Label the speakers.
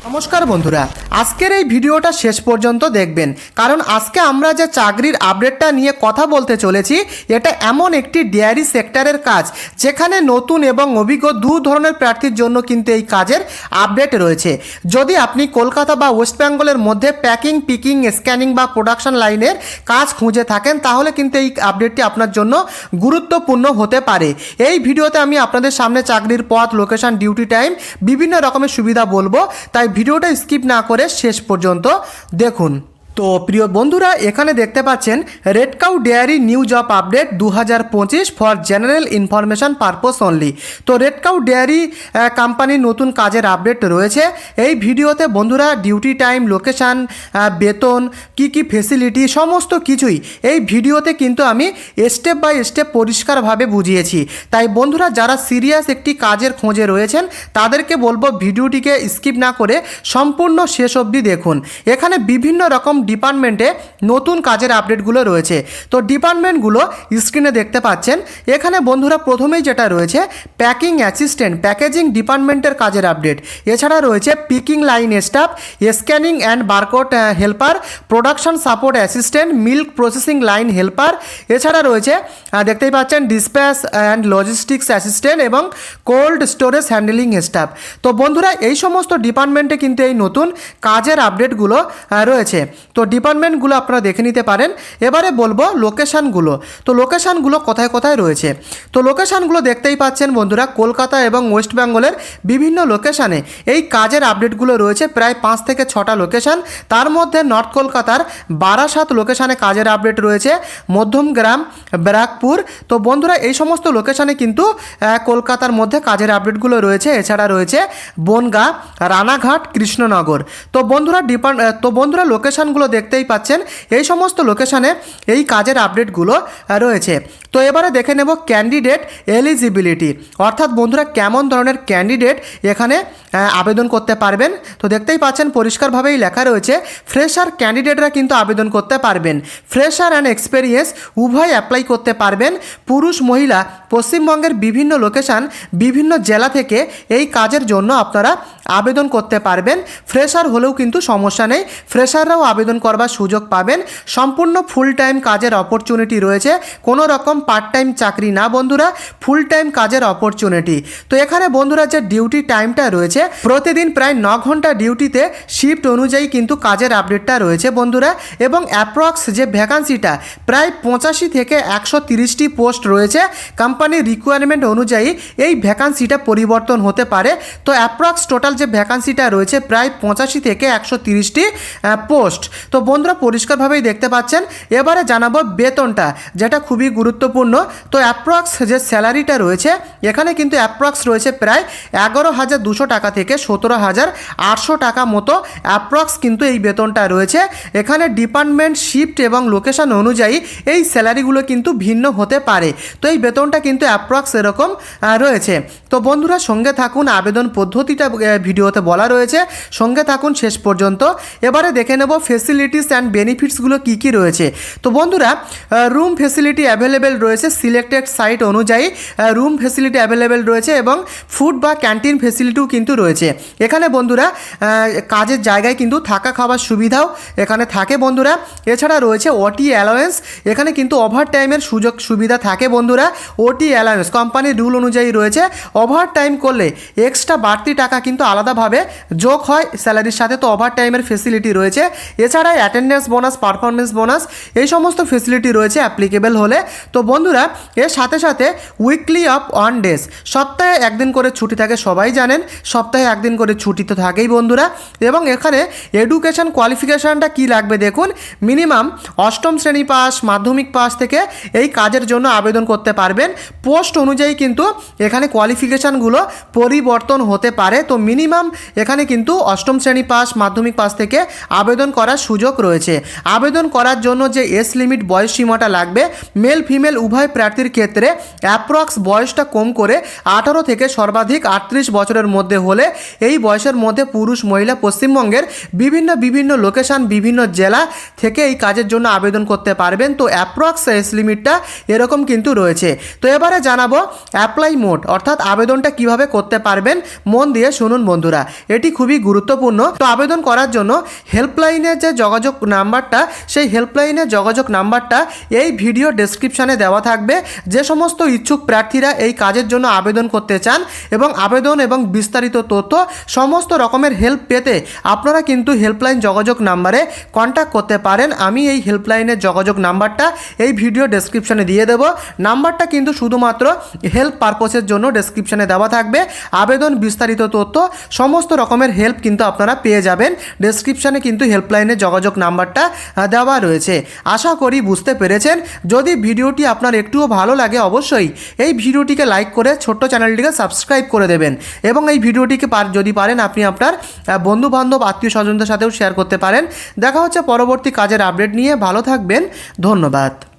Speaker 1: নমস্কার বন্ধুরা, আজকের এই ভিডিওটা শেষ পর্যন্ত দেখবেন, কারণ আজকে আমরা যে চাকরির আপডেটটা নিয়ে কথা বলতে চলেছি এটা এমন একটি ডেয়ারি সেক্টরের কাজ যেখানে নতুন এবং অভিজ্ঞ দু ধরনের প্রার্থীর জন্য কিন্তু এই কাজের আপডেট রয়েছে। যদি আপনি কলকাতা বা ওয়েস্ট বেঙ্গলের মধ্যে প্যাকিং, পিকিং, স্ক্যানিং বা প্রোডাকশন লাইনের কাজ খুঁজে থাকেন তাহলে কিন্তু এই আপডেটটি আপনার জন্য গুরুত্বপূর্ণ হতে পারে। এই ভিডিওতে আমি আপনাদের সামনে চাকরির পদ, লোকেশন, ডিউটি টাইম, বিভিন্ন রকমের সুবিধা বলবো, তাই ভিডিওটা স্কিপ না করে শেষ পর্যন্ত দেখুন। তো প্রিয় বন্ধুরা, এখানে দেখতে পাচ্ছেন red cow dairy new job update 2025 for general information purpose only. তো রেড কাউ ডেয়ারি কোম্পানির নতুন কাজের আপডেট রয়েছে। এই ভিডিওতে বন্ধুরা ডিউটি টাইম, লোকেশান, বেতন, কি ফেসিলিটি সমস্ত কিছুই এই ভিডিওতে কিন্তু আমি স্টেপ বাই স্টেপ পরিষ্কারভাবে বুঝিয়েছি। তাই বন্ধুরা যারা সিরিয়াস একটি কাজের খোঁজে রয়েছেন তাদেরকে বলবো ভিডিওটিকে স্কিপ না করে সম্পূর্ণ শেষ অবধি দেখুন। এখানে বিভিন্ন রকম ডিপার্টমেন্টে নতুন কাজের আপডেটগুলো রয়েছে। তো ডিপার্টমেন্টগুলো স্ক্রিনে দেখতে পাচ্ছেন। এখানে বন্ধুরা প্রথমেই যেটা রয়েছে প্যাকিং অ্যাসিস্ট্যান্ট, প্যাকেজিং ডিপার্টমেন্টের কাজের আপডেট। এছাড়া রয়েছে picking line staff, scanning and barcode helper, production support assistant, milk processing line helper. এছাড়া রয়েছে দেখতেই পাচ্ছেন ডিসপ্যাচ অ্যান্ড লজিস্টিক্স অ্যাসিস্ট্যান্ট এবং কোল্ড স্টোরেজ হ্যান্ডেলিং স্টাফ। তো বন্ধুরা এই সমস্ত ডিপার্টমেন্টে কিন্তু এই নতুন কাজের আপডেটগুলো রয়েছে। তো ডিপার্টমেন্টগুলো আপনারা দেখে নিতে পারেন। এবারে বলবো লোকেশানগুলো। তো লোকেশানগুলো কোথায় কোথায় রয়েছে। তো লোকেশানগুলো দেখতেই পাচ্ছেন বন্ধুরা, কলকাতা এবং ওয়েস্ট বেঙ্গলের বিভিন্ন লোকেশানে এই কাজের আপডেটগুলো রয়েছে। প্রায় 5 থেকে 6টা লোকেশান। তার মধ্যে নর্থ কলকাতার বারাসাত লোকেশানে কাজের আপডেট রয়েছে, মধ্যমগ্রাম, ব্যারাকপুর। তো বন্ধুরা এই সমস্ত লোকেশানে কিন্তু কলকাতার মধ্যে কাজের আপডেটগুলো রয়েছে। এছাড়া রয়েছে বনগাঁ, রানাঘাট, কৃষ্ণনগর। তো বন্ধুরা লোকেশানগুলো দেখতেই পাচ্ছেন। এই সমস্ত লোকেশানে এই কাজের আপডেটগুলো রয়েছে। তো এবারে দেখে নেব ক্যান্ডিডেট এলিজিবিলিটি, অর্থাৎ বন্ধুরা কেমন ধরনের ক্যান্ডিডেট এখানে আবেদন করতে পারবেন। তো দেখতেই পাচ্ছেন পরিষ্কারভাবেই লেখা রয়েছে ফ্রেশার ক্যান্ডিডেটরা কিন্তু আবেদন করতে পারবেন। ফ্রেশার অ্যান্ড এক্সপেরিয়েন্স উভয় অ্যাপ্লাই করতে পারবেন। পুরুষ, মহিলা, পশ্চিমবঙ্গের বিভিন্ন লোকেশান, বিভিন্ন জেলা থেকে এই কাজের জন্য আপনারা আবেদন করতে পারবেন। ফ্রেশার হলেও কিন্তু সমস্যা নেই, ফ্রেশাররাও আবেদন করবার সুযোগ পাবেন। সম্পূর্ণ ফুল টাইম কাজের অপরচুনিটি রয়েছে, কোনো রকম পার্ট টাইম চাকরি না বন্ধুরা, ফুল টাইম কাজের অপরচুনিটি। তো এখানে বন্ধুরা যে ডিউটি টাইমটা রয়েছে প্রতিদিন প্রায় 9 ঘন্টা ডিউটিতে শিফট অনুযায়ী কিন্তু কাজের আপডেটটা রয়েছে বন্ধুরা। এবং অ্যাপ্রক্স যে ভ্যাকান্সিটা প্রায় 85 থেকে 130টি পোস্ট রয়েছে। কোম্পানির রিকোয়ারমেন্ট অনুযায়ী এই ভ্যাকান্সিটা পরিবর্তন হতে পারে। তো অ্যাপ্রক্স টোটাল যে ভ্যাকান্সিটা রয়েছে প্রায় 85 থেকে 130টি পোস্ট। তো বন্ধুরা পরিষ্কারভাবেই দেখতে পাচ্ছেন। এবারে জানাবো বেতনটা, যেটা খুবই গুরুত্বপূর্ণ। তো অ্যাপ্রক্স যে স্যালারিটা রয়েছে এখানে কিন্তু অ্যাপ্রক্স রয়েছে প্রায় 11,200 টাকা থেকে 17,800 টাকা মতো অ্যাপ্রক্স কিন্তু এই বেতনটা রয়েছে। এখানে ডিপার্টমেন্ট, শিফট এবং লোকেশন অনুযায়ী এই স্যালারিগুলো কিন্তু ভিন্ন হতে পারে। তো এই বেতনটা কিন্তু অ্যাপ্রক্স এরকম রয়েছে। তো বন্ধুরা সঙ্গে থাকুন, আবেদন পদ্ধতিটা ভিডিওতে বলা রয়েছে, সঙ্গে থাকুন শেষ পর্যন্ত। এবারে দেখে নেব ফেসিলিটিস অ্যান্ড বেনিফিটসগুলো কী রয়েছে। তো বন্ধুরা রুম ফেসিলিটি অ্যাভেলেবেল রয়েছে, সিলেক্টেড সাইট অনুযায়ী রুম ফেসিলিটি অ্যাভেলেবেল রয়েছে এবং ফুড বা ক্যান্টিন ফেসিলিটিও কিন্তু রয়েছে। এখানে বন্ধুরা কাজের জায়গায় কিন্তু থাকা খাওয়ার সুবিধাও এখানে থাকে বন্ধুরা। এছাড়া রয়েছে ওটি অ্যালাওয়েন্স, এখানে কিন্তু ওভার টাইমের সুযোগ সুবিধা থাকে বন্ধুরা। ওটি অ্যালাওয়েন্স কোম্পানির রুল অনুযায়ী রয়েছে, ওভার টাইম করলে এক্সট্রা বাড়তি টাকা কিন্তু আলাদাভাবে যোগ হয় স্যালারির সাথে। তো ওভার টাইমের ফেসিলিটি রয়েছে। এছাড়া অ্যাটেন্ডেন্স বোনাস, পারফরমেন্স বোনাস এই সমস্ত ফেসিলিটি রয়েছে অ্যাপ্লিকেবল হলে। তো বন্ধুরা এর সাথে সাথে উইকলি অফ 1 ডেজ, সপ্তাহে একদিন করে ছুটি থাকে, সবাই জানেন সপ্তাহে একদিন করে ছুটি তো থাকেই বন্ধুরা। এবং এখানে এডুকেশন কোয়ালিফিকেশানটা কী লাগবে দেখুন, মিনিমাম 8ম শ্রেণী পাস, মাধ্যমিক পাস থেকে এই কাজের জন্য আবেদন করতে পারবেন। পোস্ট অনুযায়ী কিন্তু এখানে কোয়ালিফিকেশানগুলো পরিবর্তন হতে পারে। তো মিনিমাম এখানে কিন্তু 8ম শ্রেণী পাস, মাধ্যমিক পাস থেকে আবেদন করার সুযোগ রয়েছে। আবেদন করার জন্য যে এজ লিমিট, বয়স সীমাটা লাগবে, মেল ফিমেল উভয় প্রার্থীর ক্ষেত্রে অ্যাপ্রক্স বয়সটা কম করে 18 থেকে সর্বাধিক 38 বছরের মধ্যে হলে এই বয়সের মধ্যে পুরুষ, মহিলা পশ্চিমবঙ্গের বিভিন্ন লোকেশান, বিভিন্ন জেলা থেকে এই কাজের জন্য আবেদন করতে পারবেন। তো অ্যাপ্রক্স এজ লিমিটটা এরকম কিন্তু রয়েছে। তো এবারে জানাবো অ্যাপ্লাই মোড, অর্থাৎ আবেদনটা কিভাবে করতে পারবেন। মন দিয়ে শুনুন বন্ধুরা, এটি খুবই গুরুত্বপূর্ণ। তো আবেদন করার জন্য হেল্পলাইনের যে যোগাযোগ নাম্বারটা, সেই হেল্পলাইনের যোগাযোগ নাম্বারটা এই ভিডিও ডেসক্রিপশানে দেওয়া থাকবে। যে সমস্ত ইচ্ছুক প্রার্থীরা এই কাজের জন্য আবেদন করতে চান এবং আবেদন এবং বিস্তারিত তথ্য সমস্ত রকমের হেল্প পেতে আপনারা কিন্তু হেল্পলাইন যোগাযোগ নাম্বারে কন্ট্যাক্ট করতে পারেন। আমি এই হেল্পলাইনের যোগাযোগ নাম্বারটা এই ভিডিও ডেসক্রিপশানে দিয়ে দেবো। নাম্বারটা কিন্তু শুধুমাত্র হেল্প পারপোসের জন্য ডেসক্রিপশানে দেওয়া থাকবে। আবেদন বিস্তারিত তথ্য সমস্ত রকমের হেল্প কিন্তু আপনারা পেয়ে যাবেন। ডেসক্রিপশানে কিন্তু হেল্পলাইনের যোগাযোগ নাম্বারটা দেওয়া রয়েছে। আশা করি বুঝতে পেরেছেন। যদি ভিডিওটি আপনার একটুও ভালো লাগে অবশ্যই এই ভিডিওটিকে লাইক করে ছোট্ট চ্যানেলটিকে সাবস্ক্রাইব করে দেবেন এবং এই ভিডিওটিকে যদি পারেন আপনি আপনার বন্ধুবান্ধব আত্মীয় স্বজনদের সাথেও শেয়ার করতে পারেন। দেখা হচ্ছে পরবর্তী কাজের আপডেট নিয়ে। ভালো থাকবেন। ধন্যবাদ।